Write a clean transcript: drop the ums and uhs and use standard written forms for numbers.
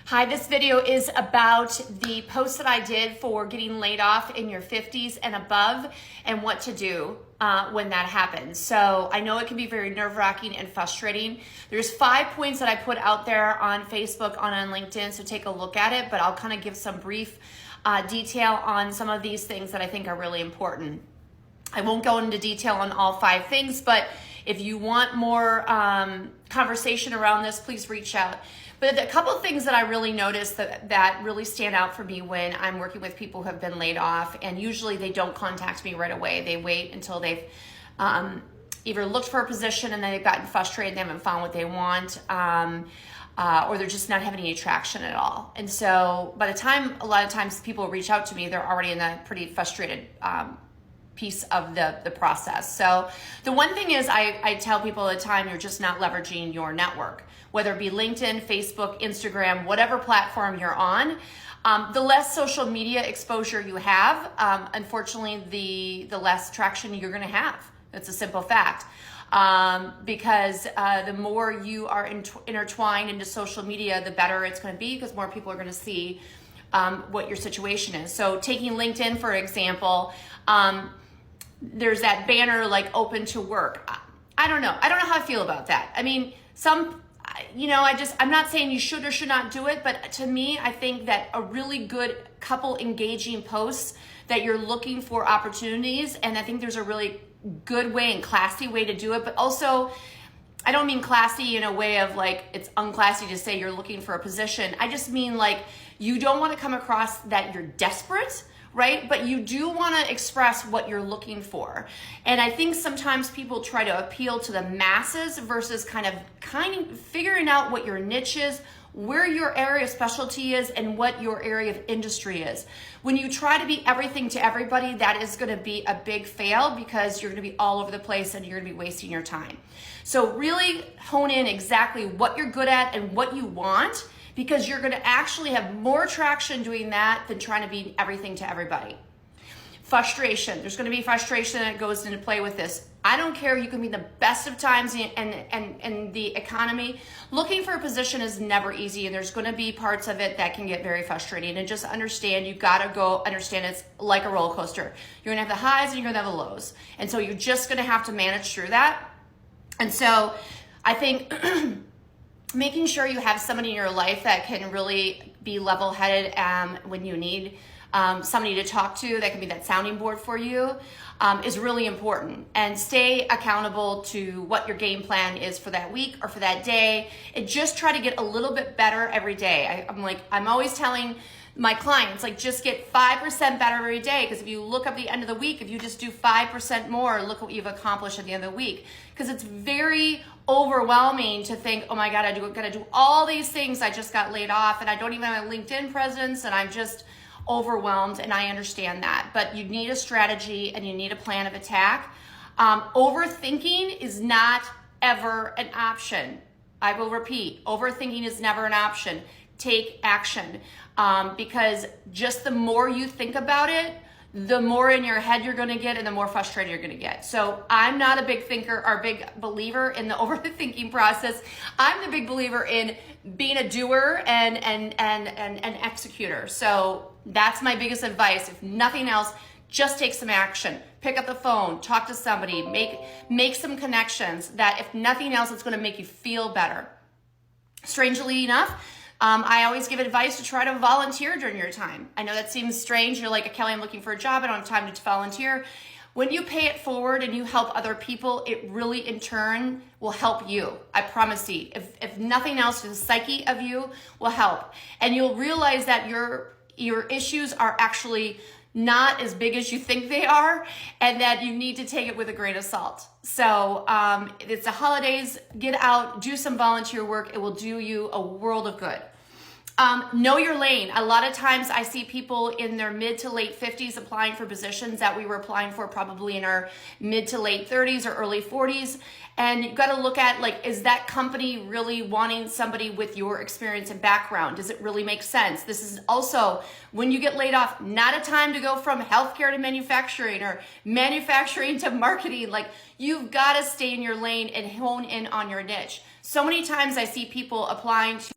Hi, this video is about the post that I did for getting laid off in your 50s and above and what to do when that happens. So I know it can be very nerve-wracking and frustrating. There's 5 points that I put out there on Facebook, on LinkedIn, so take a look at it, but I'll kind of give some brief detail on some of these things that I think are really important. I won't go into detail on all 5 things, but if you want more conversation around this, please reach out. But a couple of things that I really noticed that really stand out for me when I'm working with people who have been laid off, and usually they don't contact me right away. They wait until they've either looked for a position and then they've gotten frustrated, they haven't found what they want, or they're just not having any traction at all. And so by the time, a lot of times people reach out to me, they're already in that pretty frustrated piece of the process. So the one thing is I tell people all the time, you're just not leveraging your network, whether it be LinkedIn, Facebook, Instagram, whatever platform you're on. The less social media exposure you have, unfortunately, the less traction you're gonna have. It's a simple fact. Because the more you are intertwined into social media, the better it's gonna be, because more people are gonna see what your situation is. So taking LinkedIn, for example, there's that banner like open to work. I don't know how I feel about that. I mean, I'm not saying you should or should not do it, but to me, I think that a really good couple engaging posts that you're looking for opportunities, and I think there's a really good way and classy way to do it, but also, I don't mean classy in a way of like, it's unclassy to say you're looking for a position. I just mean like, you don't want to come across that you're desperate, right? But you do want to express what you're looking for. And I think sometimes people try to appeal to the masses versus kind of figuring out what your niche is, where your area of specialty is, and what your area of industry is. When you try to be everything to everybody, that is going to be a big fail, because you're going to be all over the place and you're going to be wasting your time. So really hone in exactly what you're good at and what you want, because you're going to actually have more traction doing that than trying to be everything to everybody. Frustration. There's going to be frustration that goes into play with this. I don't care. You can be the best of times and the economy. Looking for a position is never easy, and there's going to be parts of it that can get very frustrating. And just understand, you got to understand it's like a roller coaster. You're going to have the highs and you're going to have the lows. And so you're just going to have to manage through that. And so I think making sure you have somebody in your life that can really be level-headed when you need somebody to talk to, that can be that sounding board for you, is really important. And stay accountable to what your game plan is for that week or for that day, and just try to get a little bit better every day. I'm always telling my clients, like, just get 5% better every day, because if you look up the end of the week, if you just do 5% more, look what you've accomplished at the end of the week. Because it's very overwhelming to think, oh my God, I gotta do all these things. I just got laid off and I don't even have a LinkedIn presence, and I'm just overwhelmed, and I understand that. But you need a strategy and you need a plan of attack. Overthinking is not ever an option. I will repeat, overthinking is never an option. Take action, because just the more you think about it, the more in your head you're going to get, and the more frustrated you're going to get. So I'm not a big thinker or big believer in the overthinking process. I'm the big believer in being a doer and an executor. So that's my biggest advice. If nothing else, just take some action. Pick up the phone, talk to somebody, make some connections that, if nothing else, it's going to make you feel better. Strangely enough, I always give advice to try to volunteer during your time. I know that seems strange. You're like, Kelly, I'm looking for a job. I don't have time to volunteer. When you pay it forward and you help other people, it really in turn will help you. I promise you. If nothing else, the psyche of you will help. And you'll realize that your issues are actually not as big as you think they are, and that you need to take it with a grain of salt. So it's the holidays. Get out, do some volunteer work. It will do you a world of good. Know your lane. A lot of times I see people in their mid to late 50s applying for positions that we were applying for probably in our mid to late 30s or early 40s. And you've got to look at, like, is that company really wanting somebody with your experience and background? Does it really make sense? This is also, when you get laid off, not a time to go from healthcare to manufacturing or manufacturing to marketing. Like, you've got to stay in your lane and hone in on your niche. So many times I see people applying to